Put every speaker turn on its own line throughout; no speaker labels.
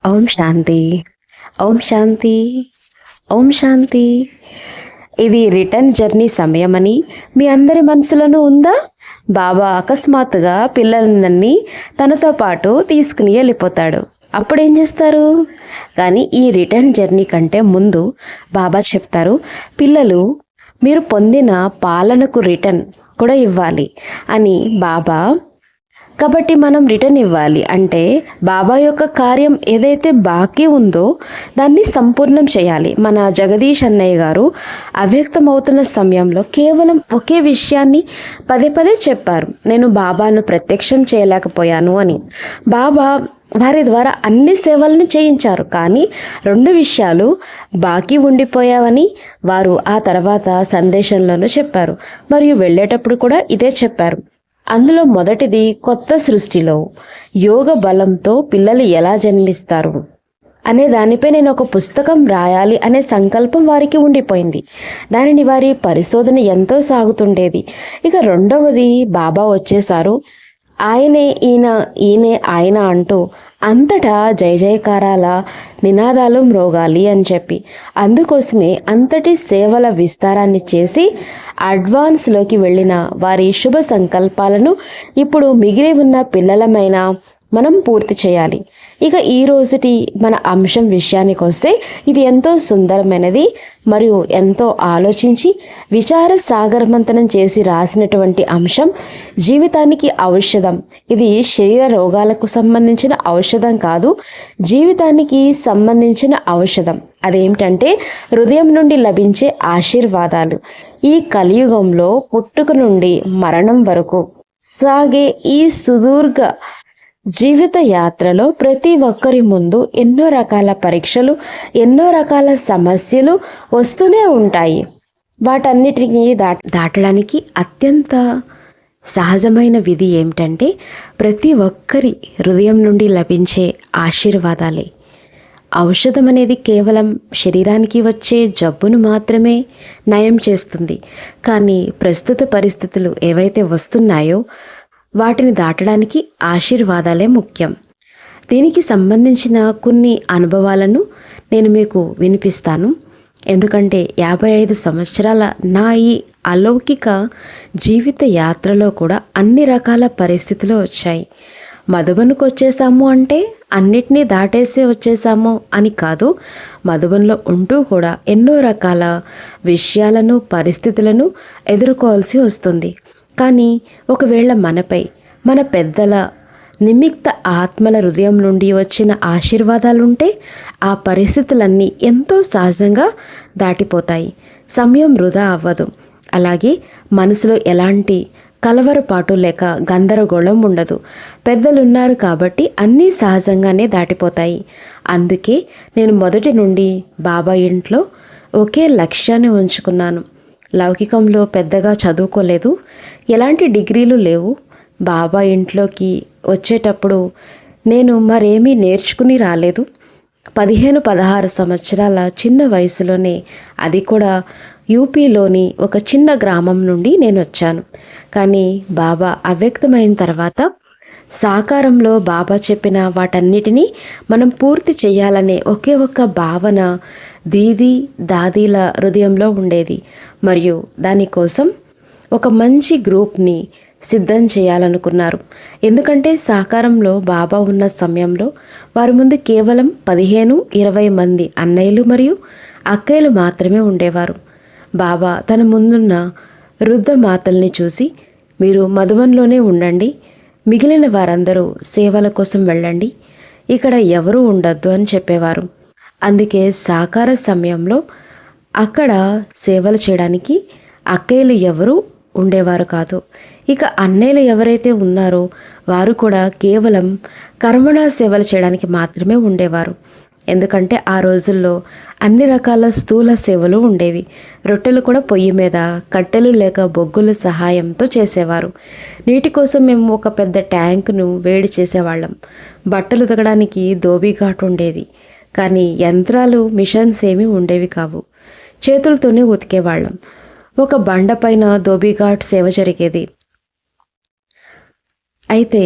ఓం శాంతి. ఓం శాంతి. ఓం శాంతి. ఇది return journey సమయమని మీ అందరి మనసులోనూ ఉందా? బాబా అకస్మాత్తుగా పిల్లలందరినీ తనతో పాటు తీసుకుని వెళ్ళిపోతాడు. అప్పుడేం చేస్తారు? కానీ ఈ రిటర్న్ జర్నీ కంటే ముందు బాబా చెప్తారు, పిల్లలు మీరు పొందిన పాలనకు రిటర్న్ కూడా ఇవ్వాలి అని బాబా. కాబట్టి మనం రిటర్న్ ఇవ్వాలి అంటే బాబా యొక్క కార్యం ఏదైతే బాకీ ఉందో దాన్ని సంపూర్ణం చేయాలి. మన జగదీష్ అన్నయ్య గారు అవ్యక్తమవుతున్న సమయంలో కేవలం ఒకే విషయాన్ని పదే పదే చెప్పారు, నేను బాబాను ప్రత్యక్షం చేయలేకపోయాను అని. బాబా వారి ద్వారా అన్ని సేవలను చేయించారు, కానీ 2 విషయాలు బాకీ ఉండిపోయావని వారు ఆ తర్వాత సందేశంలోనూ చెప్పారు, మరియు వెళ్ళేటప్పుడు కూడా ఇదే చెప్పారు. అందులో మొదటిది కొత్త సృష్టిలో యోగ బలంతో పిల్లలు ఎలా జన్మిస్తారు అనే దానిపై నేను ఒక పుస్తకం రాయాలి అనే సంకల్పం వారికి ఉండిపోయింది. దానిని వారి పరిశోధన ఎంతో సాగుతుండేది. ఇక రెండవది బాబా వచ్చేసారు, ఆయనే ఈయన, ఈయనే ఆయన అంటూ అంతటా జయ జయకారాల నినాదాలు మ్రోగాలి అని చెప్పి, అందుకోసమే అంతటి సేవల విస్తారాన్ని చేసి అడ్వాన్స్లోకి వెళ్ళిన వారి శుభ సంకల్పాలను ఇప్పుడు మిగిలి ఉన్న పిల్లలమైన మనం పూర్తి చేయాలి. ఇక ఈ రోజుటి మన అంశం విషయానికి వస్తే ఇది ఎంతో సుందరమైనది మరియు ఎంతో ఆలోచించి విచార సాగరమంతనం చేసి రాసినటువంటి అంశం, జీవితానికి ఔషధం. ఇది శరీర రోగాలకు సంబంధించిన ఔషధం కాదు, జీవితానికి సంబంధించిన ఔషధం. అదేమిటంటే హృదయం నుండి లభించే ఆశీర్వాదాలు. ఈ కలియుగంలో పుట్టుక నుండి మరణం వరకు సాగే ఈ సుదీర్ఘ జీవిత యాత్రలో ప్రతి ఒక్కరి ముందు ఎన్నో రకాల పరీక్షలు, ఎన్నో రకాల సమస్యలు వస్తూనే ఉంటాయి. వాటన్నిటిని దాటడానికి అత్యంత సహజమైన విధి ఏమిటంటే ప్రతి ఒక్కరి హృదయం నుండి లభించే ఆశీర్వాదాలే. ఔషధం అనేది కేవలం శరీరానికి వచ్చే జబ్బును మాత్రమే నయం చేస్తుంది, కానీ ప్రస్తుత పరిస్థితులు ఏవైతే వస్తున్నాయో వాటిని దాటడానికి ఆశీర్వాదాలే ముఖ్యం. దీనికి సంబంధించిన కొన్ని అనుభవాలను నేను మీకు వినిపిస్తాను. ఎందుకంటే 55 సంవత్సరాల నా ఈ అలౌకిక జీవిత యాత్రలో కూడా అన్ని రకాల పరిస్థితులు వచ్చాయి. మధుబన్కు వచ్చేసాము అంటే అన్నిటినీ దాటేసే వచ్చేసాము అని కాదు. మధుబన్లో ఉంటూ కూడా ఎన్నో రకాల విషయాలను, పరిస్థితులను ఎదుర్కోవాల్సి వస్తుంది. కానీ ఒకవేళ మనపై మన పెద్దల నిమిత్త ఆత్మల హృదయం నుండి వచ్చిన ఆశీర్వాదాలుంటే ఆ పరిస్థితులన్నీ ఎంతో సహజంగా దాటిపోతాయి. సమయం వృధా అవ్వదు. అలాగే మనసులో ఎలాంటి కలవరపాటు లేక గందరగోళం ఉండదు. పెద్దలున్నారు కాబట్టి అన్నీ సహజంగానే దాటిపోతాయి. అందుకే నేను మొదటి నుండి బాబా ఇంట్లో ఒకే లక్ష్యాన్ని ఉంచుకున్నాను. లౌకికంలో పెద్దగా చదువుకోలేదు, ఎలాంటి డిగ్రీలు లేవు. బాబా ఇంట్లోకి వచ్చేటప్పుడు నేను మరేమీ నేర్చుకుని రాలేదు. 15-16 సంవత్సరాల చిన్న వయసులోనే, అది కూడా యూపీలోని ఒక చిన్న గ్రామం నుండి నేను వచ్చాను. కానీ బాబా అవ్యక్తమైన తర్వాత సాకారంలో బాబా చెప్పిన వాటన్నిటినీ మనం పూర్తి చేయాలనే ఒకే ఒక్క భావన దీదీ దాదీల హృదయంలో ఉండేది. మరియు దానికోసం ఒక మంచి గ్రూప్ని సిద్ధం చేయాలనుకున్నారు. ఎందుకంటే సాకారంలో బాబా ఉన్న సమయంలో వారి ముందు కేవలం 15-20 మంది అన్నయ్యలు మరియు అక్కయ్యలు మాత్రమే ఉండేవారు. బాబా తన ముందున్న వృద్ధ మాతల్ని చూసి, మీరు మధుబన్లోనే ఉండండి, మిగిలిన వారందరూ సేవల కోసం వెళ్ళండి, ఇక్కడ ఎవరూ ఉండొద్దు అని చెప్పేవారు. అందుకే సాకార సమయంలో అక్కడ సేవలు చేయడానికి అక్కయ్యలు ఎవరూ ఉండేవారు కాదు. ఇక అన్నయ్యలు ఎవరైతే ఉన్నారో వారు కూడా కేవలం కర్మణ సేవలు చేయడానికి మాత్రమే ఉండేవారు. ఎందుకంటే ఆ రోజుల్లో అన్ని రకాల స్థూల సేవలు ఉండేవి. రొట్టెలు కూడా పొయ్యి మీద కట్టెలు లేక బొగ్గుల సహాయంతో చేసేవారు. నీటి కోసం మేము ఒక పెద్ద ట్యాంకును వేడి చేసేవాళ్ళం. బట్టలు ఉతకడానికి ధోబీఘాట్ ఉండేది, కానీ యంత్రాలు, మిషన్స్ ఏమీ ఉండేవి కావు. చేతులతోనే ఉతికేవాళ్ళం. ఒక బండ పైన ధోబీఘాట్ సేవ జరిగేది. అయితే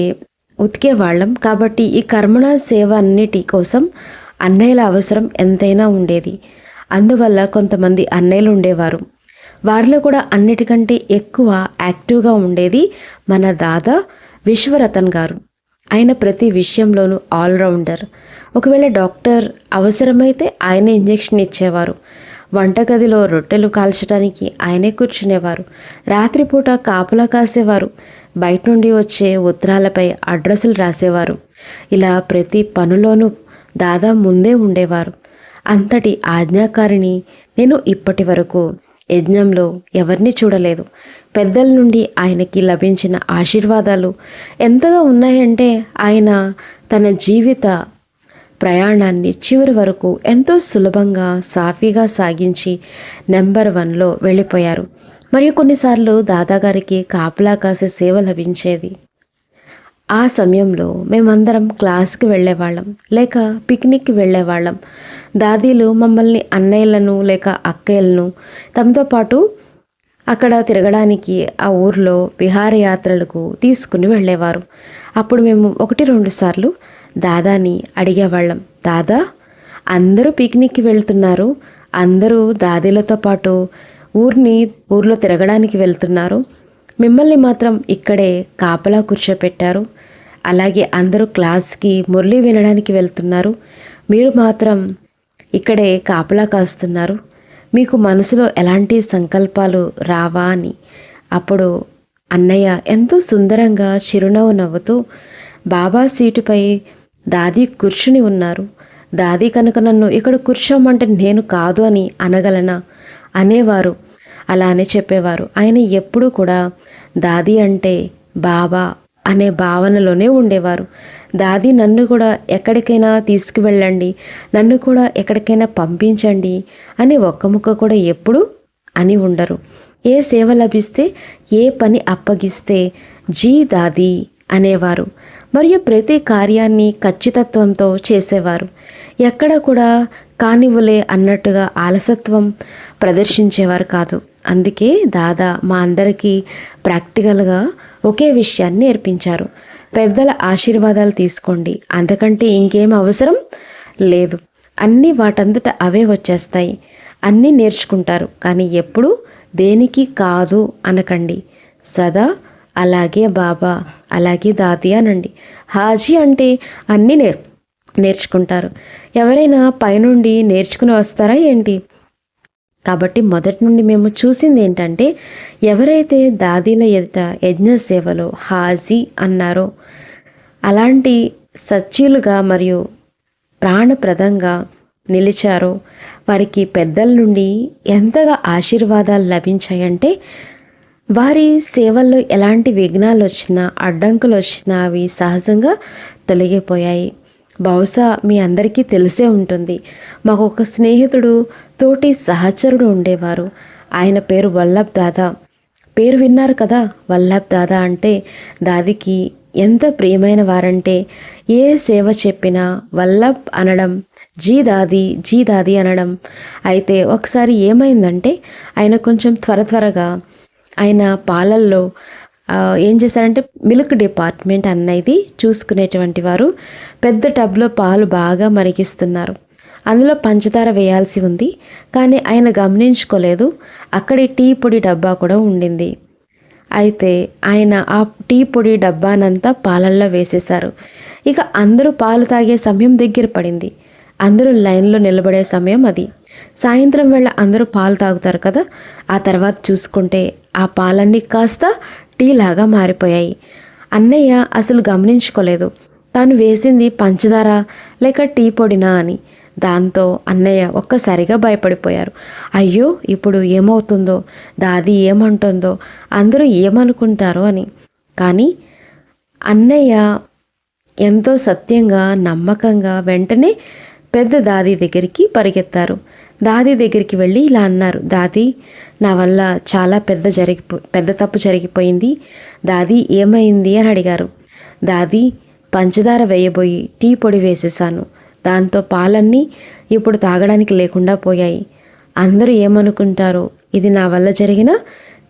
ఉతికేవాళ్ళం. కాబట్టి ఈ కర్మణ సేవ అన్నిటి కోసం అన్నయ్యల అవసరం ఎంతైనా ఉండేది. అందువల్ల కొంతమంది అన్నయ్యలు ఉండేవారు. వారిలో కూడా అన్నిటికంటే ఎక్కువ యాక్టివ్గా ఉండేది మన దాదా విశ్వరతన్ గారు. ఆయన ప్రతి విషయంలోనూ ఆల్రౌండర్. ఒకవేళ డాక్టర్ అవసరమైతే ఆయనే ఇంజెక్షన్ ఇచ్చేవారు. వంటగదిలో రొట్టెలు కాల్చడానికి ఆయనే కూర్చునేవారు. రాత్రిపూట కాపలా కాసేవారు. బయట నుండి వచ్చే ఉత్తరాలపై అడ్రస్లు రాసేవారు. ఇలా ప్రతి పనిలోనూ దాదా ముందే ఉండేవారు. అంతటి ఆజ్ఞాకారిని నేను ఇప్పటి వరకు యజ్ఞంలో ఎవరిని చూడలేదు. పెద్దల నుండి ఆయనకి లభించిన ఆశీర్వాదాలు ఎంతగా ఉన్నాయంటే ఆయన తన జీవిత ప్రయాణాన్ని చివరి వరకు ఎంతో సులభంగా సాఫీగా సాగించి నెంబర్ 1లో వెళ్ళిపోయారు. మరియు కొన్నిసార్లు దాదాగారికి కాపలా కాసే సేవ లభించేది. ఆ సమయంలో మేమందరం క్లాస్కి వెళ్ళేవాళ్ళం లేక పిక్నిక్కి వెళ్ళేవాళ్ళం. దాదీలు మమ్మల్ని అన్నయ్యలను లేక అక్కయ్యలను తమతో పాటు అక్కడ తిరగడానికి ఆ ఊర్లో విహారయాత్రలకు తీసుకుని వెళ్ళేవారు. అప్పుడు మేము 1-2 సార్లు దాదాని అడిగేవాళ్ళం, దాదా అందరూ పిక్నిక్కి వెళ్తున్నారు, అందరూ దాదీలతో పాటు ఊర్లో తిరగడానికి వెళ్తున్నారు, మిమ్మల్ని మాత్రం ఇక్కడే కాపలా కూర్చోపెట్టారు. అలాగే అందరూ క్లాస్కి మురళి వినడానికి వెళ్తున్నారు, మీరు మాత్రం ఇక్కడే కాపలా కాస్తున్నారు. మీకు మనసులో ఎలాంటి సంకల్పాలు రావా అని. అప్పుడు అన్నయ్య ఎంతో సుందరంగా చిరునవ్వు నవ్వుతూ బాబా సీటుపై దాది కూర్చుని ఉన్నారు. దాది కనుక నన్ను ఇక్కడ కూర్చోమంటే నేను కాదు అని అనగలనా అనేవారు. అలానే చెప్పేవారు. ఆయన ఎప్పుడూ కూడా దాది అంటే బాబా అనే భావనలోనే ఉండేవారు. దాది నన్ను కూడా ఎక్కడికైనా తీసుకువెళ్ళండి, నన్ను కూడా ఎక్కడికైనా పంపించండి అని ఒక్క ముక్క కూడా ఎప్పుడు అని ఉండరు. ఏ సేవ లభిస్తే ఏ పని అప్పగిస్తే జీ దాది అనేవారు. మరియు ప్రతి కార్యాన్ని ఖచ్చితత్వంతో చేసేవారు. ఎక్కడ కూడా కానివ్వలే అన్నట్టుగా ఆలసత్వం ప్రదర్శించేవారు కాదు. అందుకే దాదా మా అందరికీ ప్రాక్టికల్గా ఒకే విషయాన్ని నేర్పించారు. పెద్దల ఆశీర్వాదాలు తీసుకోండి, అంతకంటే ఇంకేం అవసరం లేదు. అన్నీ వాటంతట అవే వచ్చేస్తాయి, అన్నీ నేర్చుకుంటారు. కానీ ఎప్పుడు దేనికి కాదు అనకండి. సదా అలాగే బాబా, అలాగే దాది అనండి. హాజీ అంటే అన్నీ నేర్చుకుంటారు. ఎవరైనా పైనుండి నేర్చుకుని వస్తారా ఏంటి? కాబట్టి మొదటి నుండి మేము చూసింది ఏంటంటే, ఎవరైతే దాదీల ఎదుట యజ్ఞ సేవలో హాజీ అన్నారో, అలాంటి సచ్చీలుగా మరియు ప్రాణప్రదంగా నిలిచారో వారికి పెద్దల నుండి ఎంతగా ఆశీర్వాదాలు లభించాయంటే, వారి సేవల్లో ఎలాంటి విఘ్నాలు వచ్చినా అడ్డంకులు వచ్చినా అవి సహజంగా తొలగిపోయాయి. బహుశా మీ అందరికీ తెలిసే ఉంటుంది. మాకు ఒక స్నేహితుడు, తోటి సహచరుడు ఉండేవారు. ఆయన పేరు వల్లభ్ దాదా. పేరు విన్నారు కదా, వల్లభ్ దాదా అంటే దాదికి ఎంత ప్రియమైన వారంటే ఏ సేవ చెప్పినా వల్లభ్ అనడం, జీ దాది అనడం. అయితే ఒకసారి ఏమైందంటే, ఆయన కొంచెం త్వరగా ఆయన పాలల్లో ఏం చేశారంటే, మిల్క్ డిపార్ట్మెంట్ అన్నది చూసుకునేటువంటి వారు పెద్ద టబ్లో పాలు బాగా మరిగిస్తున్నారు. అందులో పంచదార వేయాల్సి ఉంది, కానీ ఆయన గమనించుకోలేదు. అక్కడే టీ పొడి డబ్బా కూడా ఉండింది. అయితే ఆయన ఆ టీ పొడి డబ్బానంతా పాలల్లో వేసేశారు. ఇక అందరూ పాలు తాగే సమయం దగ్గర పడింది. అందరూ లైన్లో నిలబడే సమయం అది. సాయంత్రం వేళ అందరూ పాలు తాగుతారు కదా, ఆ తర్వాత చూసుకుంటే ఆ పాలన్నీ కాస్త టీ లాగా మారిపోయాయి. అన్నయ్య అసలు గమనించుకోలేదు తాను వేసింది పంచదార లేక టీ పొడినా అని. దాంతో అన్నయ్య ఒక్కసారిగా భయపడిపోయారు. అయ్యో, ఇప్పుడు ఏమవుతుందో, దాది ఏమంటుందో, అందరూ ఏమనుకుంటారో అని. కానీ అన్నయ్య ఎంతో సత్యంగా నమ్మకంగా వెంటనే పెద్ద దాది దగ్గరికి పరిగెత్తారు. దాది దగ్గరికి వెళ్ళి ఇలా అన్నారు, దాది నా వల్ల చాలా పెద్ద తప్పు జరిగిపోయింది. దాది ఏమైంది అని అడిగారు. దాది పంచదార వేయబోయి టీ పొడి వేసేసాను. దాంతో పాలన్నీ ఇప్పుడు తాగడానికి లేకుండా పోయాయి. అందరూ ఏమనుకుంటారో, ఇది నా వల్ల జరిగిన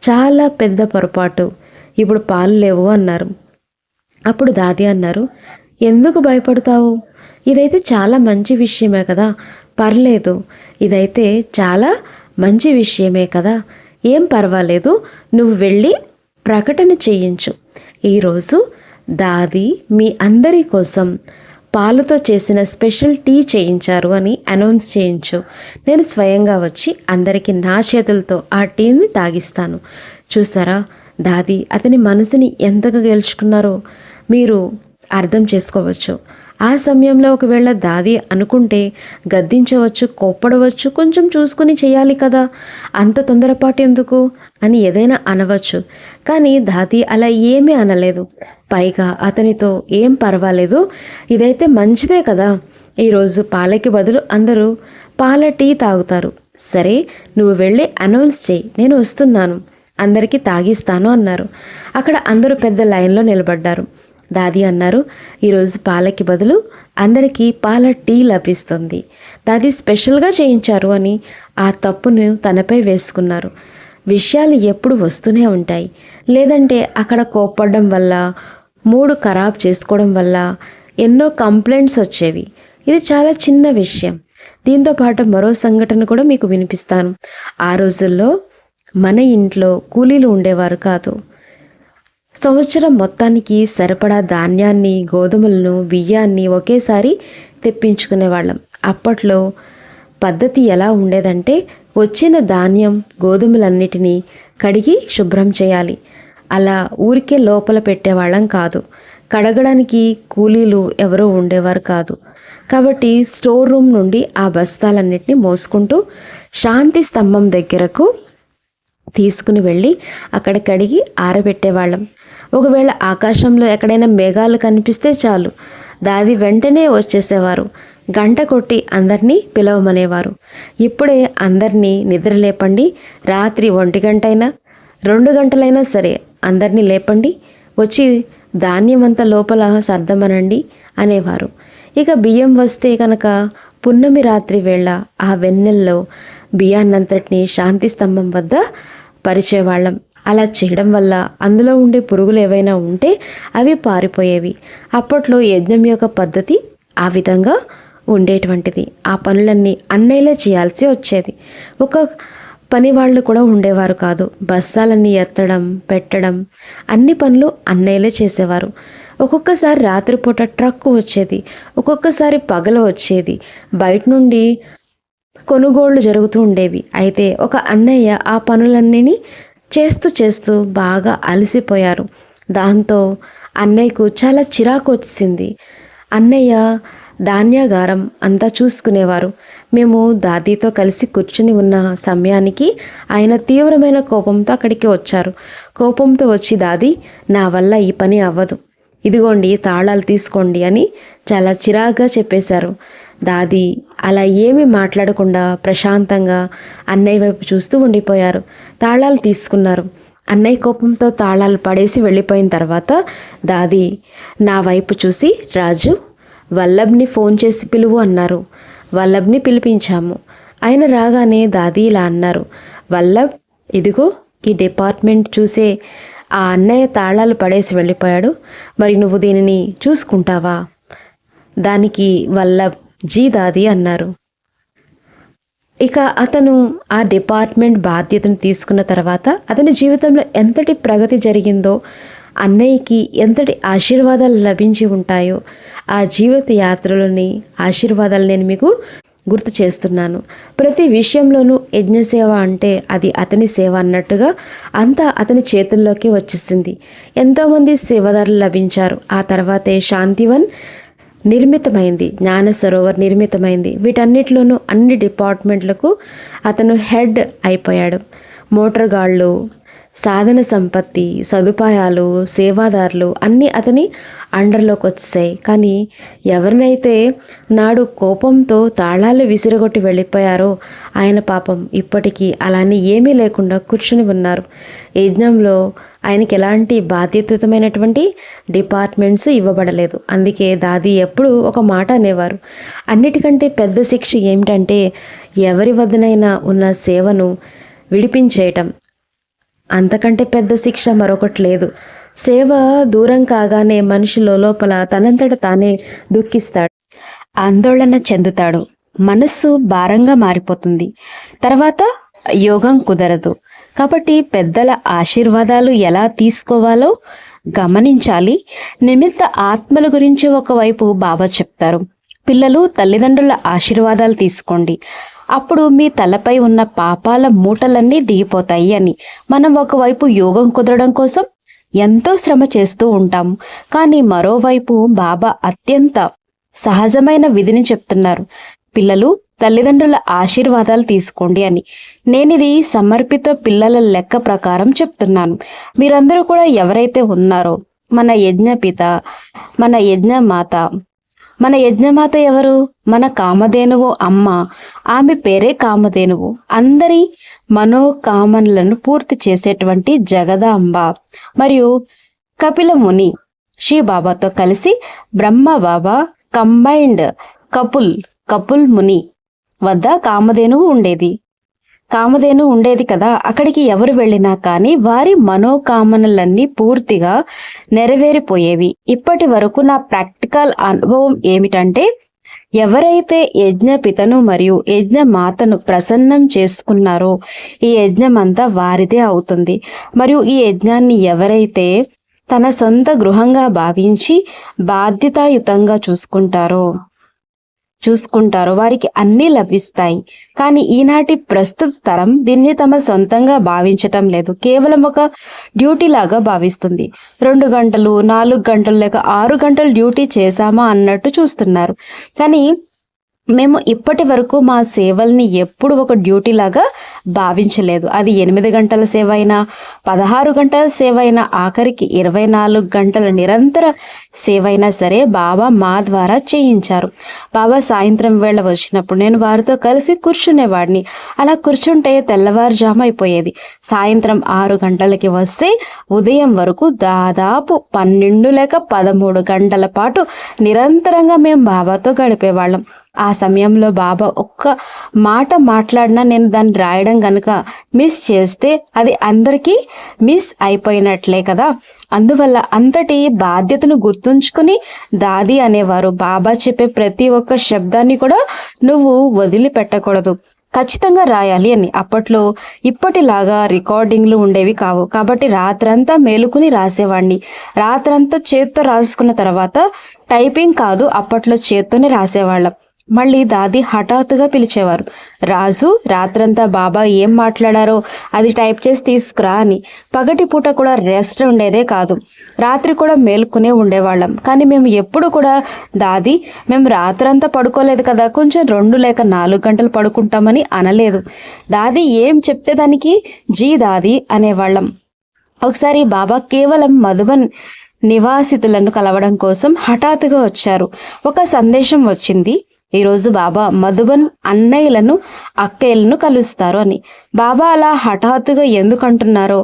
చాలా పెద్ద పొరపాటు. ఇప్పుడు పాలు లేవు అన్నారు. అప్పుడు దాది అన్నారు, ఎందుకు భయపడతావు? ఇదైతే చాలా మంచి విషయమే కదా, పర్లేదు, ఇదైతే చాలా మంచి విషయమే కదా, ఏం పర్వాలేదు, నువ్వు వెళ్ళి ప్రకటన చేయించు. ఈరోజు దాది మీ అందరి కోసం పాలతో చేసిన స్పెషల్ టీ చేయించారు అని అనౌన్స్ చేయించు. నేను స్వయంగా వచ్చి అందరికీ నా చేతులతో ఆ టీని తాగిస్తాను. చూసారా దాది అతని మనసుని ఎంతగా గెలుచుకున్నారో మీరు అర్థం చేసుకోవచ్చు. ఆ సమయంలో ఒకవేళ దాది అనుకుంటే గద్దించవచ్చు, కోప్పడవచ్చు, కొంచెం చూసుకుని చేయాలి కదా, అంత తొందరపాటు ఎందుకు అని ఏదైనా అనవచ్చు. కానీ దాది అలా ఏమీ అనలేదు. పైగా అతనితో ఏం పర్వాలేదు, ఇదైతే మంచిదే కదా, ఈరోజు పాలకి బదులు అందరూ పాల టీ తాగుతారు. సరే, నువ్వు వెళ్ళి అనౌన్స్ చేయి, నేను వస్తున్నాను, అందరికీ తాగిస్తాను అన్నారు. అక్కడ అందరూ పెద్ద లైన్లో నిలబడ్డారు. దాది అన్నారు, ఈరోజు పాలకి బదులు అందరికీ పాల టీ లభిస్తుంది. దాది స్పెషల్గా చేయించారు అని ఆ తప్పును తనపై వేసుకున్నారు. విషయాలు ఎప్పుడు వస్తూనే ఉంటాయి. లేదంటే అక్కడ కోప్పడడం వల్ల, మూడు ఖరాబ్ చేసుకోవడం వల్ల ఎన్నో కంప్లైంట్స్ వచ్చేవి. ఇది చాలా చిన్న విషయం. దీంతో పాటు మరో సంఘటన కూడా మీకు వినిపిస్తాను. ఆ రోజుల్లో మన ఇంట్లో కూలీలు ఉండేవారు కాదు. సంవత్సరం మొత్తానికి సరిపడా ధాన్యాన్ని, గోధుమలను, బియ్యాన్ని ఒకేసారి తెప్పించుకునేవాళ్ళం. అప్పట్లో పద్ధతి ఎలా ఉండేదంటే వచ్చిన ధాన్యం, గోధుమలన్నిటినీ కడిగి శుభ్రం చేయాలి. అలా ఊరికే లోపల పెట్టేవాళ్ళం కాదు. కడగడానికి కూలీలు ఎవరో ఉండేవారు కాదు. కాబట్టి స్టోర్ రూమ్ నుండి ఆ బస్తాలన్నిటినీ మోసుకుంటూ శాంతి స్తంభం దగ్గరకు తీసుకుని వెళ్ళి అక్కడ కడిగి ఆరబెట్టేవాళ్ళం. ఒకవేళ ఆకాశంలో ఎక్కడైనా మేఘాలు కనిపిస్తే చాలు, దాది వెంటనే వచ్చేసేవారు. గంట కొట్టి అందరినీ పిలవమనేవారు. ఇప్పుడే అందరినీ నిద్రలేపండి, రాత్రి 1 గంటైనా 2 గంటలైనా సరే అందరినీ లేపండి, వచ్చి ధాన్యమంతా లోపల సర్దమనండి అనేవారు. ఇక బియ్యం వస్తే కనుక పున్నమి రాత్రి వేళ ఆ వెన్నెల్లో బియ్యాన్నంతటినీ శాంతి స్తంభం వద్ద పరిచేవాళ్ళం. అలా చేయడం వల్ల అందులో ఉండే పురుగులు ఏవైనా ఉంటే అవి పారిపోయేవి. అప్పట్లో యజ్ఞం యొక్క పద్ధతి ఆ విధంగా ఉండేటువంటిది. ఆ పనులన్నీ అన్నయ్యలే చేయాల్సి వచ్చేది. ఒక పని వాళ్ళు కూడా ఉండేవారు కాదు. బస్తాలన్నీ ఎత్తడం, పెట్టడం, అన్ని పనులు అన్నయ్యలే చేసేవారు. ఒక్కొక్కసారి రాత్రిపూట ట్రక్కు వచ్చేది, ఒక్కొక్కసారి పగలు వచ్చేది. బయట నుండి కొనుగోళ్లు జరుగుతూ ఉండేవి. అయితే ఒక అన్నయ్య ఆ పనులన్నీ చేస్తూ బాగా అలసిపోయారు. దాంతో అన్నయ్యకు చాలా చిరాకు వచ్చింది. అన్నయ్య ధాన్యాగారం అంతా చూసుకునేవారు. మేము దాదీతో కలిసి కూర్చుని ఉన్న సమయానికి ఆయన తీవ్రమైన కోపంతో అక్కడికి వచ్చారు. కోపంతో వచ్చి, దాది నా వల్ల ఈ పని అవ్వదు, ఇదిగోండి తాళాలు తీసుకోండి అని చాలా చిరాగ్గా చెప్పేశారు. దాది అలా ఏమీ మాట్లాడకుండా ప్రశాంతంగా అన్నయ్య వైపు చూస్తూ ఉండిపోయారు. తాళాలు తీసుకున్నారు. అన్నయ్య కోపంతో తాళాలు పడేసి వెళ్ళిపోయిన తర్వాత దాది నా వైపు చూసి, రాజు, వల్లభ్ని ఫోన్ చేసి పిలువు అన్నారు. వల్లభ్ని పిలిపించాము. ఆయన రాగానే దాది ఇలా అన్నారు, వల్లభ్, ఇదిగో ఈ డిపార్ట్మెంట్ చూసే ఆ అన్నయ్య తాళాలు పడేసి వెళ్ళిపోయాడు, మరి నువ్వు దీనిని చూసుకుంటావా? దానికి వల్లభ్, జీ దాది అన్నారు. ఇక అతను ఆ డిపార్ట్మెంట్ బాధ్యతను తీసుకున్న తర్వాత అతని జీవితంలో ఎంతటి ప్రగతి జరిగిందో, అన్నయ్యకి ఎంతటి ఆశీర్వాదాలు లభించి ఉంటాయో, ఆ జీవిత యాత్రలోని ఆశీర్వాదాలు నేను మీకు గుర్తు చేస్తున్నాను. ప్రతి విషయంలోనూ యజ్ఞసేవ అంటే అది అతని సేవ అన్నట్టుగా అంతా అతని చేతుల్లోకి వచ్చేసింది. ఎంతోమంది సేవదారులు లభించారు. ఆ తర్వాతే శాంతివన్ నిర్మితమైంది, జ్ఞాన సరోవర్ నిర్మితమైంది. వీటన్నిటిలోనూ అన్ని డిపార్ట్మెంట్లకు అతను హెడ్ అయిపోయాడు. మోటార్ గాళ్ళు, సాధన సంపత్తి, సదుపాయాలు, సేవాదారులు అన్నీ అతని అండర్లోకి వచ్చాయి. కానీ ఎవరినైతే నాడు కోపంతో తాళాలు విసిరగొట్టి వెళ్ళిపోయారో ఆయన పాపం ఇప్పటికీ అలానే ఏమీ లేకుండా కూర్చుని ఉన్నారు. యజ్ఞంలో ఆయనకి ఎలాంటి బాధ్యతమైనటువంటి డిపార్ట్మెంట్స్ ఇవ్వబడలేదు. అందుకే దాది ఎప్పుడు ఒక మాట అనేవారు, అన్నిటికంటే పెద్ద శిక్ష ఏమిటంటే ఎవరి వద్దనైనా ఉన్న సేవను విడిపించేయటం. అంతకంటే పెద్ద శిక్ష మరొకటి లేదు. సేవ దూరం కాగానే మనిషి లోపల తనంతట తానే దుఃఖిస్తాడు, ఆందోళన చెందుతాడు, మనస్సు భారంగా మారిపోతుంది. తర్వాత యోగం కుదరదు. కాబట్టి పెద్దల ఆశీర్వాదాలు ఎలా తీసుకోవాలో గమనించాలి. నిమిత్త ఆత్మల గురించి ఒకవైపు బాబా చెప్తారు, పిల్లలు తల్లిదండ్రుల ఆశీర్వాదాలు తీసుకోండి, అప్పుడు మీ తలపై ఉన్న పాపాల మూటలన్నీ దిగిపోతాయి అని. మనం ఒకవైపు యోగం కుదరడం కోసం ఎంతో శ్రమ చేస్తూ ఉంటాము, కానీ మరోవైపు బాబా అత్యంత సహజమైన విధిని చెప్తున్నారు, పిల్లలు తల్లిదండ్రుల ఆశీర్వాదాలు తీసుకోండి అని. నేనిది సమర్పిత పిల్లల లెక్క ప్రకారం చెప్తున్నాను. మీరందరూ కూడా ఎవరైతే ఉన్నారో, మన యజ్ఞపిత, మన యజ్ఞమాత ఎవరు? మన కామధేనువు అమ్మ. ఆమె పేరే కామధేనువు. అందరి మనోకామనలను పూర్తి చేసేటువంటి జగదాంబ. మరియు కపిల ముని శ్రీ బాబాతో కలిసి బ్రహ్మ బాబా కంబైన్డ్ కపుల్ ముని వద్ద కామధేనువు ఉండేది కదా. అక్కడికి ఎవరు వెళ్ళినా కానీ వారి మనోకామనలన్నీ పూర్తిగా నెరవేరిపోయేవి. ఇప్పటి వరకు నా ప్రాక్టికల్ అనుభవం ఏమిటంటే, ఎవరైతే యజ్ఞపితను మరియు యజ్ఞమాతను ప్రసన్నం చేసుకున్నారో ఈ యజ్ఞం అంతా వారిదే అవుతుంది. మరియు ఈ యజ్ఞాన్ని ఎవరైతే తన సొంత గృహంగా భావించి బాధ్యతాయుతంగా చూసుకుంటారో వారికి అన్నీ లభిస్తాయి. కానీ ఈనాటి ప్రస్తుత తరం దీన్ని తమ సొంతంగా భావించటం లేదు, కేవలం ఒక డ్యూటీ లాగా భావిస్తుంది. 2 గంటలు 4 గంటలు లేక 6 గంటలు డ్యూటీ చేశామా అన్నట్టు చూస్తున్నారు. కానీ మేము ఇప్పటి వరకు మా సేవల్ని ఎప్పుడు ఒక డ్యూటీ లాగా భావించలేదు. అది 8 గంటల సేవ అయినా, 16 గంటల సేవ అయినా, ఆఖరికి 24 గంటల నిరంతర సేవ అయినా సరే బాబా మా ద్వారా చేయించారు. బాబా సాయంత్రం వేళ వచ్చినప్పుడు నేను వారితో కలిసి కూర్చునేవాడిని. అలా కూర్చుంటే తెల్లవారుజాము అయిపోయేది. సాయంత్రం 6 గంటలకి వస్తే ఉదయం వరకు దాదాపు 12 లేక 13 గంటల పాటు నిరంతరంగా మేము బాబాతో గడిపేవాళ్ళం. ఆ సమయంలో బాబా ఒక్క మాట మాట్లాడినా నేను దాన్ని రాయడం గనుక మిస్ చేస్తే అది అందరికీ మిస్ అయిపోయినట్లే కదా. అందువల్ల అంతటి బాధ్యతను గుర్తుంచుకుని దాది అనేవారు, బాబా చెప్పే ప్రతి ఒక్క శబ్దాన్ని కూడా నువ్వు వదిలిపెట్టకూడదు, ఖచ్చితంగా రాయాలి అని. అప్పట్లో ఇప్పటిలాగా రికార్డింగ్లు ఉండేవి కావు. కాబట్టి రాత్రంతా మేలుకుని రాసేవాడిని. రాత్రంతా చేత్తో రాసుకున్న తర్వాత టైపింగ్ కాదు, అప్పట్లో చేత్తోనే రాసేవాళ్ళం. మళ్ళీ దాది హఠాత్తుగా పిలిచేవారు, రాజు రాత్రంతా బాబా ఏం మాట్లాడారో అది టైప్ చేసి తీసుకురా అని. పగటి పూట కూడా రెస్ట్ ఉండేదే కాదు, రాత్రి కూడా మేల్కొనే ఉండేవాళ్ళం. కానీ మేము ఎప్పుడు కూడా దాది మేము రాత్రంతా పడుకోలేదు కదా, కొంచెం 2 లేక 4 గంటలు పడుకుంటామని అనలేదు. దాది ఏం చెప్తే దానికి జీ దాది అనేవాళ్ళం. ఒకసారి బాబా కేవలం మధుబన్ నివాసితులను కలవడం కోసం హఠాత్తుగా వచ్చారు. ఒక సందేశం వచ్చింది, ఈరోజు బాబా మధుబన్ అన్నయ్యలను అక్కయ్యలను కలుస్తారు అని. బాబా అలా హఠాత్తుగా ఎందుకు అంటున్నారో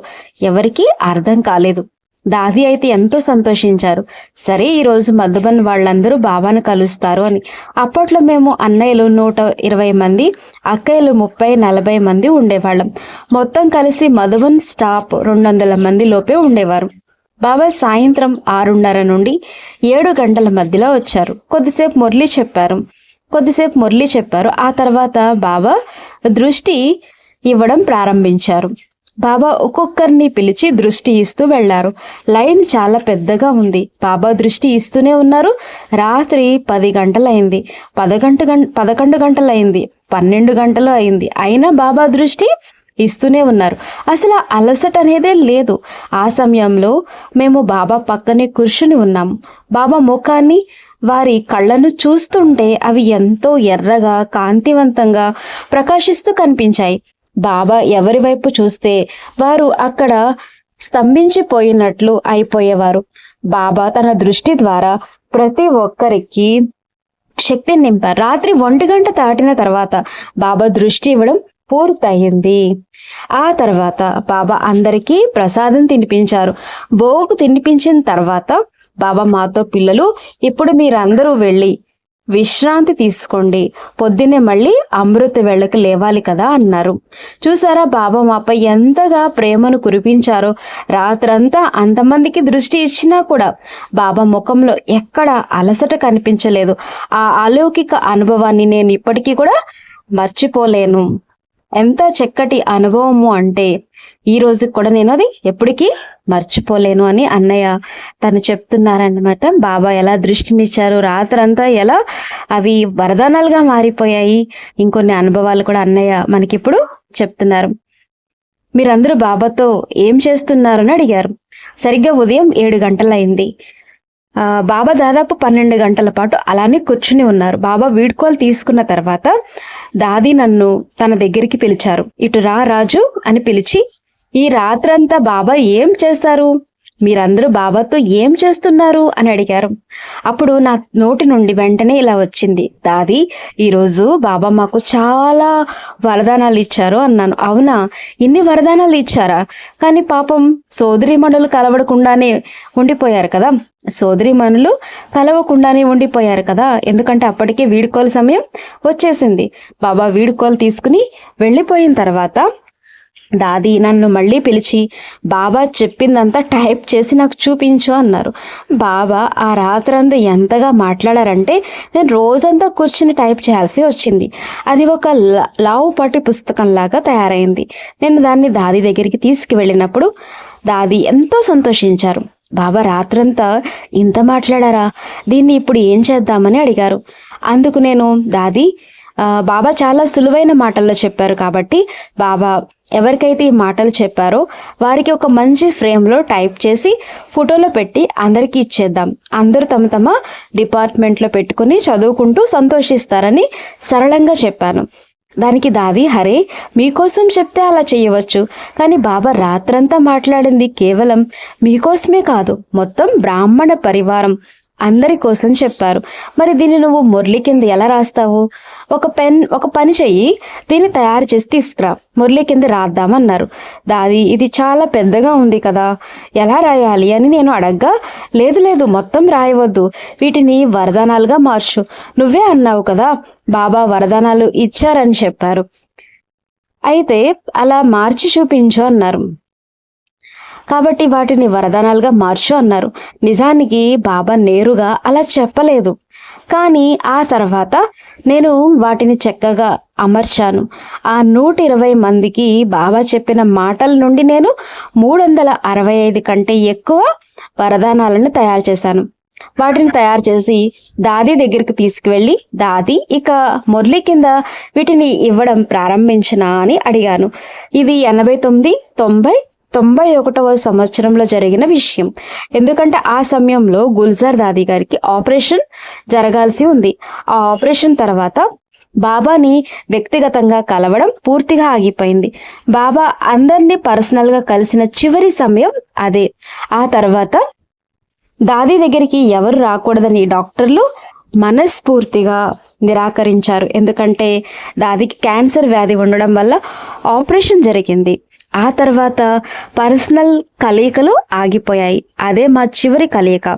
ఎవరికీ అర్థం కాలేదు. దాది అయితే ఎంతో సంతోషించారు. సరే ఈరోజు మధుబన్ వాళ్ళందరూ బాబాను కలుస్తారు అని. అప్పట్లో మేము అన్నయ్యలు 120 మంది, అక్కయ్యలు 30-40 మంది ఉండేవాళ్ళం. మొత్తం కలిసి మధుబన్ స్టాప్ 200 మంది లోపే ఉండేవారు. బాబా సాయంత్రం 6:30 నుండి 7 గంటల మధ్యలో వచ్చారు. కొద్దిసేపు మురళి చెప్పారు. ఆ తర్వాత బాబా దృష్టి ఇవ్వడం ప్రారంభించారు. బాబా ఒక్కొక్కరిని పిలిచి దృష్టి ఇస్తూ వెళ్లారు. లైన్ చాలా పెద్దగా ఉంది. బాబా దృష్టి ఇస్తూనే ఉన్నారు. రాత్రి 10 గంటలైంది, 11 గంటలైంది, 12 గంటలు అయింది. అయినా బాబా దృష్టి ఇస్తూనే ఉన్నారు. అసలు అలసట అనేదే లేదు. ఆ సమయంలో మేము బాబా పక్కనే కూర్చుని ఉన్నాము. బాబా ముఖాన్ని, వారి కళ్ళను చూస్తుంటే అవి ఎంతో ఎర్రగా కాంతివంతంగా ప్రకాశిస్తూ కనిపించాయి. బాబా ఎవరి వైపు చూస్తే వారు అక్కడ స్తంభించిపోయినట్లు అయిపోయేవారు. బాబా తన దృష్టి ద్వారా ప్రతి ఒక్కరికి శక్తిని నింపారు. రాత్రి 1 గంట దాటిన తర్వాత బాబా దృష్టి ఇవ్వడం పూర్తయింది. ఆ తర్వాత బాబా అందరికీ ప్రసాదం తినిపించారు. భోగు తినిపించిన తర్వాత బాబా మాతో, పిల్లలు ఇప్పుడు మీరందరూ వెళ్ళి విశ్రాంతి తీసుకోండి, పొద్దున్నే మళ్ళీ అమృత వేళకు లేవాలి కదా అన్నారు. చూసారా బాబా మాపై ఎంతగా ప్రేమను కురిపించారో. రాత్రంతా అంతమందికి దృష్టి ఇచ్చినా కూడా బాబా ముఖంలో ఎక్కడ అలసట కనిపించలేదు. ఆ అలౌకిక అనుభవాన్ని నేను ఇప్పటికీ కూడా మర్చిపోలేను. ఎంత చక్కటి అనుభవము అంటే ఈ రోజుకి కూడా నేను అది ఎప్పటికీ మర్చిపోలేను అని అన్నయ్య తను చెప్తున్నారన్నమాట. బాబా ఎలా దృష్టినిచ్చారు, రాత్రంతా ఎలా అవి వరదానాలుగా మారిపోయాయి. ఇంకొన్ని అనుభవాలు కూడా అన్నయ్య మనకిప్పుడు చెప్తున్నారు. మీరందరూ బాబాతో ఏం చేస్తున్నారు అని అడిగారు. సరిగ్గా ఉదయం 7 గంటలైంది. బాబా దాదాపు 12 గంటల పాటు అలానే కూర్చుని ఉన్నారు. బాబా వీడ్కోలు తీసుకున్న తర్వాత దాది నన్ను తన దగ్గరికి పిలిచారు. ఇటు రా రాజు అని పిలిచి, ఈ రాత్రంతా బాబా ఏం చేశారు, మీరందరూ బాబాతో ఏం చేస్తున్నారు అని అడిగారు. అప్పుడు నా నోటి నుండి వెంటనే ఇలా వచ్చింది, దాది ఈరోజు బాబా మాకు చాలా వరదానాలు ఇచ్చారు అన్నాను. అవునా, ఇన్ని వరదానాలు ఇచ్చారా? కానీ పాపం సోదరీమణులు కలవకుండానే ఉండిపోయారు కదా, ఎందుకంటే అప్పటికే వీడుకోలు సమయం వచ్చేసింది. బాబా వీడుకోలు తీసుకుని వెళ్ళిపోయిన తర్వాత దాది నన్ను మళ్ళీ పిలిచి బాబా చెప్పిందంతా టైప్ చేసి నాకు చూపించు అన్నారు. బాబా ఆ రాత్రంతా ఎంతగా మాట్లాడారంటే నేను రోజంతా కూర్చుని టైప్ చేయాల్సి వచ్చింది. అది ఒక లావు పట్టి పుస్తకంలాగా తయారైంది. నేను దాన్ని దాది దగ్గరికి తీసుకువెళ్ళినప్పుడు దాది ఎంతో సంతోషించారు. బాబా రాత్రంతా ఇంత మాట్లాడారా, దీన్ని ఇప్పుడు ఏం చేద్దామని అడిగారు. అందుకు నేను దాది బాబా చాలా సులువైన మాటల్లో చెప్పారు కాబట్టి బాబా ఎవరికైతే ఈ మాటలు చెప్పారో వారికి ఒక మంచి ఫ్రేమ్లో టైప్ చేసి ఫోటోలో పెట్టి అందరికీ ఇచ్చేద్దాం. అందరూ తమ తమ డిపార్ట్మెంట్లో పెట్టుకుని చదువుకుంటూ సంతోషిస్తారని సరళంగా చెప్పాను. దానికి దాది, హరే మీకోసం చెప్తే అలా చేయవచ్చు, కానీ బాబా రాత్రంతా మాట్లాడింది కేవలం మీకోసమే కాదు, మొత్తం బ్రాహ్మణ పరివారం అందరి కోసం చెప్పారు. మరి దీన్ని నువ్వు మురళి కింద ఎలా రాస్తావు? ఒక పని చెయ్యి, దీన్ని తయారు చేసి తీసుకురా, మురళి కింద రాద్దామన్నారు. దాది ఇది చాలా పెద్దగా ఉంది కదా, ఎలా రాయాలి అని నేను అడగ్గా, లేదు మొత్తం రాయవద్దు, వీటిని వరదానాలుగా మార్చు, నువ్వే అన్నావు కదా బాబా వరదానాలు ఇచ్చారని చెప్పారు, అయితే అలా మార్చి చూపించు అన్నారు. కాబట్టి వాటిని వరదానాలుగా మార్చు అన్నారు. నిజానికి బాబా నేరుగా అలా చెప్పలేదు, కానీ ఆ తర్వాత నేను వాటిని చక్కగా అమర్చాను. ఆ 120 మందికి బాబా చెప్పిన మాటల నుండి నేను 365 కంటే ఎక్కువ వరదానాలను తయారు చేశాను. వాటిని తయారు చేసి దాది దగ్గరికి తీసుకువెళ్ళి, దాది ఇక మురళి కింద వీటిని ఇవ్వడం ప్రారంభించినా అని అడిగాను. ఇది 89, 90, 91వ సంవత్సరంలో జరిగిన విషయం. ఎందుకంటే ఆ సమయంలో గుల్జార్ దాది గారికి ఆపరేషన్ జరగాల్సి ఉంది. ఆ ఆపరేషన్ తర్వాత బాబాని వ్యక్తిగతంగా కలవడం పూర్తిగా ఆగిపోయింది. బాబా అందరినీ పర్సనల్గా కలిసిన చివరి సమయం అదే. ఆ తర్వాత దాది దగ్గరికి ఎవరు రాకూడదని డాక్టర్లు మనస్ఫూర్తిగా నిరాకరించారు. ఎందుకంటే దాదికి క్యాన్సర్ వ్యాధి ఉండడం వల్ల ఆపరేషన్ జరిగింది. ఆ తర్వాత పర్సనల్ కలయికలు ఆగిపోయాయి. అదే మా చివరి కలయిక.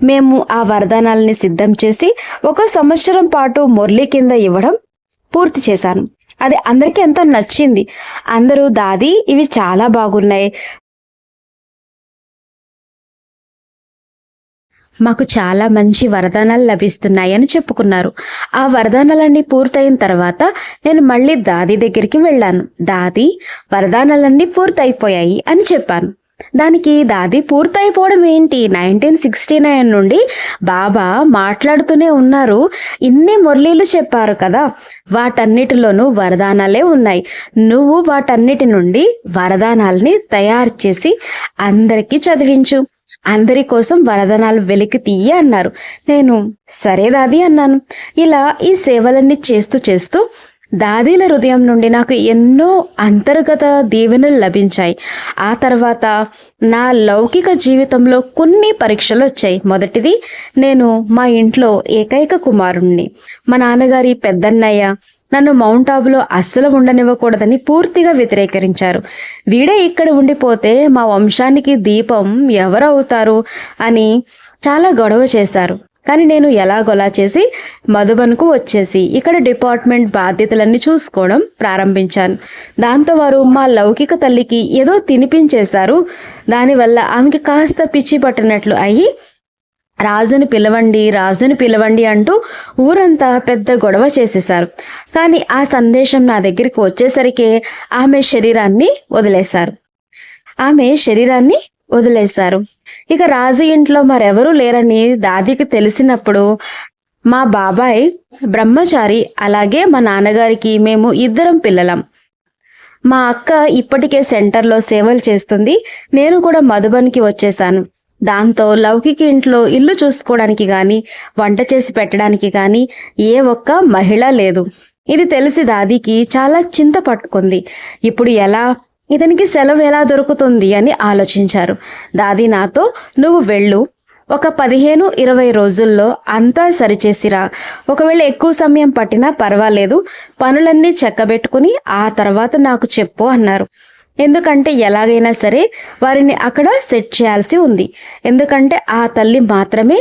మేము ఆ వరదానాలని సిద్ధం చేసి 1 సంవత్సరం పాటు మురళి కింద ఇవ్వడం పూర్తి చేశాను. అది అందరికీ ఎంతో నచ్చింది. అందరూ దాది ఇవి చాలా బాగున్నాయి, మాకు చాలా మంచి వరదానాలు లభిస్తున్నాయి అని చెప్పుకున్నారు. ఆ వరదానాలన్నీ పూర్తయిన తర్వాత నేను మళ్ళీ దాది దగ్గరికి వెళ్ళాను. దాది వరదానాలన్నీ పూర్తయిపోయాయి అని చెప్పాను. దానికి దాది పూర్తయిపోవడం ఏంటి, 1969 నుండి బాబా మాట్లాడుతూనే ఉన్నారు, ఇన్ని మురళీలు చెప్పారు కదా, వాటన్నిటిలోనూ వరదానాలే ఉన్నాయి, నువ్వు వాటన్నిటి నుండి వరదానాల్ని తయారు చేసి అందరికీ చదివించు, అందరి కోసం వరదానాలు వెలికి తీయ అన్నారు. నేను సరే దాది అన్నాను. ఇలా ఈ సేవలన్నీ చేస్తూ దాదీల హృదయం నుండి నాకు ఎన్నో అంతర్గత దీవెనలు లభించాయి. ఆ తర్వాత నా లౌకిక జీవితంలో కొన్ని పరీక్షలు వచ్చాయి. మొదటిది, నేను మా ఇంట్లో ఏకైక కుమారుణ్ణి. మా నాన్నగారి పెద్దన్నయ్య నన్ను మౌంట్ ఆబులో అస్సలు ఉండనివ్వకూడదని పూర్తిగా వ్యతిరేకరించారు. వీడే ఇక్కడ ఉండిపోతే మా వంశానికి దీపం ఎవరవుతారు అని చాలా గొడవ చేశారు. కానీ నేను ఎలాగోలా చేసి మధుబన్కు వచ్చేసి ఇక్కడ డిపార్ట్మెంట్ బాధ్యతలన్నీ చూసుకోవడం ప్రారంభించాను. దాంతో వారు మా లౌకిక తల్లికి ఏదో తినిపించేశారు. దానివల్ల ఆమెకి కాస్త పిచ్చి పట్టినట్లు అయ్యి రాజుని పిలవండి, రాజుని పిలవండి అంటూ ఊరంతా పెద్ద గొడవ చేసేశారు. కానీ ఆ సందేశం నా దగ్గరికి వచ్చేసరికి ఆమె శరీరాన్ని వదిలేశారు. ఇక రాజు ఇంట్లో మరెవరూ లేరని దాదికి తెలిసినప్పుడు మా బాబాయ్ బ్రహ్మచారి, అలాగే మా నాన్నగారికి మేము ఇద్దరం పిల్లలం. మా అక్క ఇప్పటికే సెంటర్లో సేవలు చేస్తుంది. నేను కూడా మధుబన్కి వచ్చేసాను. దాంతో లౌకిక ఇంట్లో ఇల్లు చూసుకోవడానికి కానీ వంట చేసి పెట్టడానికి కానీ ఏ ఒక్క మహిళ లేదు. ఇది తెలిసి దాదికి చాలా చింత పట్టుకుంది. ఇప్పుడు ఇతనికి సెలవు ఎలా దొరుకుతుంది అని ఆలోచించారు. దాది నాతో, నువ్వు వెళ్ళు, ఒక 15-20 రోజుల్లో అంతా సరిచేసిరా. ఒకవేళ ఎక్కువ సమయం పట్టినా పర్వాలేదు, పనులన్నీ చక్కబెట్టుకుని ఆ తర్వాత నాకు చెప్పు అన్నారు. ఎందుకంటే ఎలాగైనా సరే వారిని అక్కడ సెట్ చేయాల్సి ఉంది. ఎందుకంటే ఆ తల్లి మాత్రమే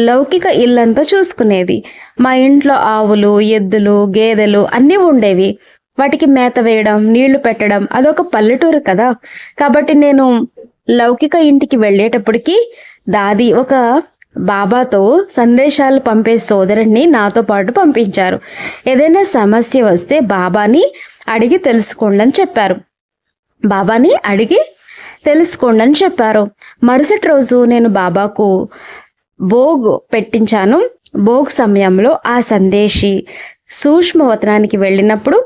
లౌకిక ఇల్లంతా చూసుకునేది. మా ఇంట్లో ఆవులు, ఎద్దులు, గేదెలు అన్నీ ఉండేవి. వాటికి మేత వేయడం, నీళ్లు పెట్టడం అదొక పల్లెటూరు కదా. కాబట్టి నేను లౌకిక ఇంటికి వెళ్ళేటప్పటికి దాది ఒక బాబాతో సందేశాలు పంపే సోదరుణ్ణి నాతో పాటు పంపించారు. ఏదైనా సమస్య వస్తే బాబాని అడిగి తెలుసుకోండి అని చెప్పారు. మరుసటి రోజు నేను బాబాకు భోగ్ పెట్టించాను. భోగ్ సమయంలో ఆ సందేశి సూక్ష్మవతనానికి వెళ్ళినప్పుడు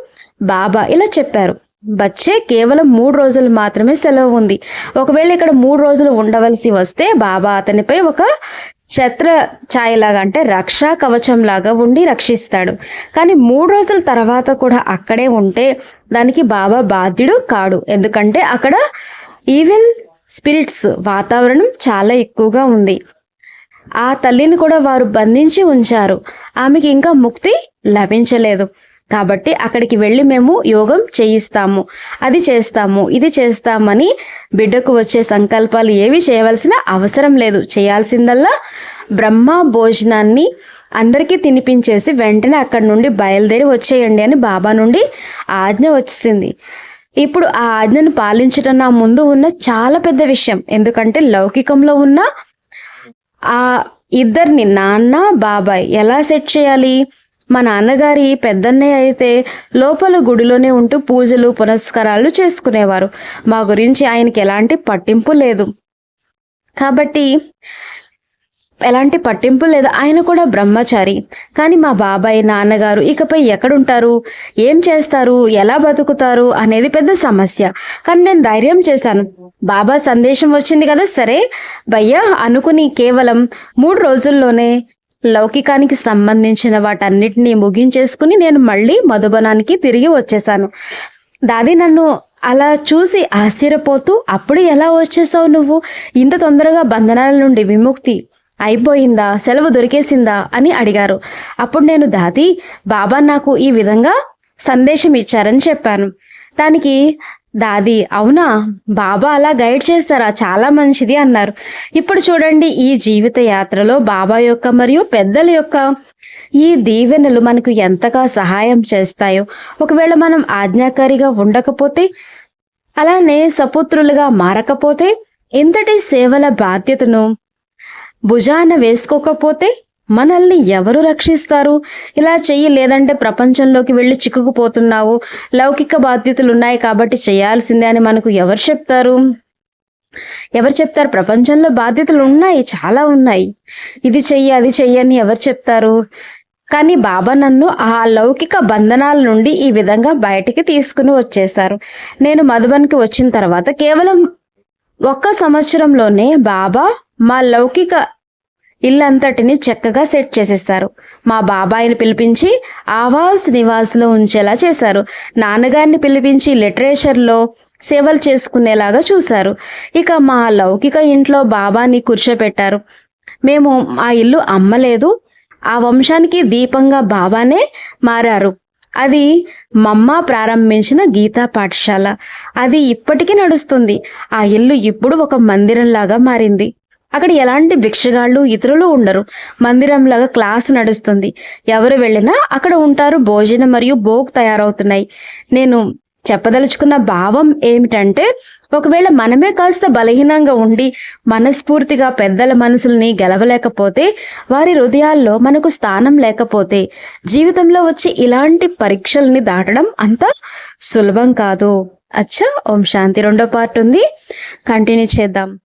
బాబా ఇలా చెప్పారు, బచ్చే కేవలం 3 రోజులు మాత్రమే సెలవు ఉంది. ఒకవేళ ఇక్కడ 3 రోజులు ఉండవలసి వస్తే బాబా అతనిపై ఒక ఛత్ర ఛాయలాగా, అంటే రక్షా కవచం లాగా ఉండి రక్షిస్తాడు. కానీ 3 రోజుల తర్వాత కూడా అక్కడే ఉంటే దానికి బాబా బాధ్యుడు కాడు. ఎందుకంటే అక్కడ ఈవిల్ స్పిరిట్స్ వాతావరణం చాలా ఎక్కువగా ఉంది. ఆ తల్లిని కూడా వారు బంధించి ఉంచారు. ఆమెకి ఇంకా ముక్తి లభించలేదు. కాబట్టి అక్కడికి వెళ్ళి మేము యోగం చేయిస్తాము, అది చేస్తాము, ఇది చేస్తామని బిడ్డకు వచ్చే సంకల్పాలు ఏవి చేయవలసిన అవసరం లేదు. చేయాల్సిందల్లా బ్రహ్మ భోజనాన్ని అందరికీ తినిపించేసి వెంటనే అక్కడి నుండి బయలుదేరి వచ్చేయండి అని బాబా నుండి ఆజ్ఞ వచ్చింది. ఇప్పుడు ఆ ఆజ్ఞను పాలించడం నా ముందు ఉన్న చాలా పెద్ద విషయం. ఎందుకంటే లౌకికంలో ఉన్న ఆ ఇద్దరిని, నాన్న బాబాయ్, ఎలా సెట్ చేయాలి? మా నాన్నగారి పెద్దన్నయ్య అయితే లోపల గుడిలోనే ఉంటూ పూజలు పునస్కారాలు చేసుకునేవారు. మా గురించి ఆయనకి ఎలాంటి పట్టింపు లేదు. ఆయన కూడా బ్రహ్మచారి. కానీ మా బాబాయ్, నాన్నగారు ఇకపై ఎక్కడుంటారు, ఏం చేస్తారు, ఎలా బతుకుతారు అనేది పెద్ద సమస్య. కానీ నేను ధైర్యం చేశాను. బాబా సందేశం వచ్చింది కదా, సరే భయ్యా అనుకుని కేవలం 3 రోజుల్లోనే లౌకికానికి సంబంధించిన వాటన్నిటినీ ముగించేసుకుని నేను మళ్ళీ మధుబనానికి తిరిగి వచ్చేసాను. దాది నన్ను అలా చూసి ఆశ్చర్యపోతూ, అప్పుడు ఎలా వచ్చేసావు నువ్వు? ఇంత తొందరగా బంధనాల నుండి విముక్తి అయిపోయిందా, సెలవు దొరికేసిందా అని అడిగారు. అప్పుడు నేను దాది, బాబా నాకు ఈ విధంగా సందేశం ఇచ్చారని చెప్పాను. దానికి దాది, అవునా, బాబా అలా గైడ్ చేస్తారా, చాలా మంచిది అన్నారు. ఇప్పుడు చూడండి, ఈ జీవిత యాత్రలో బాబా యొక్క మరియు పెద్దల యొక్క ఈ దీవెనలు మనకు ఎంతగా సహాయం చేస్తాయో. ఒకవేళ మనం ఆజ్ఞాకారిగా ఉండకపోతే, అలానే సపుత్రులుగా మారకపోతే, ఇంతటి సేవల బాధ్యతను భుజాన వేసుకోకపోతే మనల్ని ఎవరు రక్షిస్తారు? ఇలా చెయ్యి, లేదంటే ప్రపంచంలోకి వెళ్ళి చిక్కుకుపోతున్నావు, లౌకిక బాధ్యతలు ఉన్నాయి కాబట్టి చేయాల్సిందే అని మనకు ఎవరు చెప్తారు? ప్రపంచంలో బాధ్యతలు ఉన్నాయి, చాలా ఉన్నాయి. ఇది చెయ్యి, అది చెయ్యి అని ఎవరు చెప్తారు? కానీ బాబా నన్ను ఆ లౌకిక బంధనాల నుండి ఈ విధంగా బయటికి తీసుకుని వచ్చేశారు. నేను మధుబన్కి వచ్చిన తర్వాత కేవలం 1 సంవత్సరంలోనే బాబా మా లౌకిక ఇల్లంతటిని చక్కగా సెట్ చేసేస్తారు. మా బాబాయిని పిలిపించి ఆవాస్ నివాస్లో ఉంచేలా చేశారు. నాన్నగారిని పిలిపించి లిటరేచర్లో సేవలు చేసుకునేలాగా చూశారు. ఇక మా లౌకిక ఇంట్లో బాబాని కూర్చోపెట్టారు. మేము ఆ ఇల్లు అమ్మలేదు. ఆ వంశానికి దీపంగా బాబానే మారారు. అది మమ్మ ప్రారంభించిన గీతా పాఠశాల. అది ఇప్పటికీ నడుస్తుంది. ఆ ఇల్లు ఇప్పుడు ఒక మందిరంలాగా మారింది. అక్కడ ఎలాంటి భిక్షగాళ్ళు ఇతరులు ఉండరు. మందిరంలాగా క్లాస్ నడుస్తుంది. ఎవరు వెళ్ళినా అక్కడ ఉంటారు. భోజనం మరియు భోగ్ తయారవుతున్నాయి. నేను చెప్పదలుచుకున్న భావం ఏమిటంటే, ఒకవేళ మనమే కాస్త బలహీనంగా ఉండి మనస్ఫూర్తిగా పెద్దల మనసుల్ని గెలవలేకపోతే, వారి హృదయాల్లో మనకు స్థానం లేకపోతే, జీవితంలో వచ్చి ఇలాంటి పరీక్షల్ని దాటడం అంత సులభం కాదు. అచ్చా, ఓం శాంతి. రెండో పార్ట్ ఉంది, కంటిన్యూ చేద్దాం.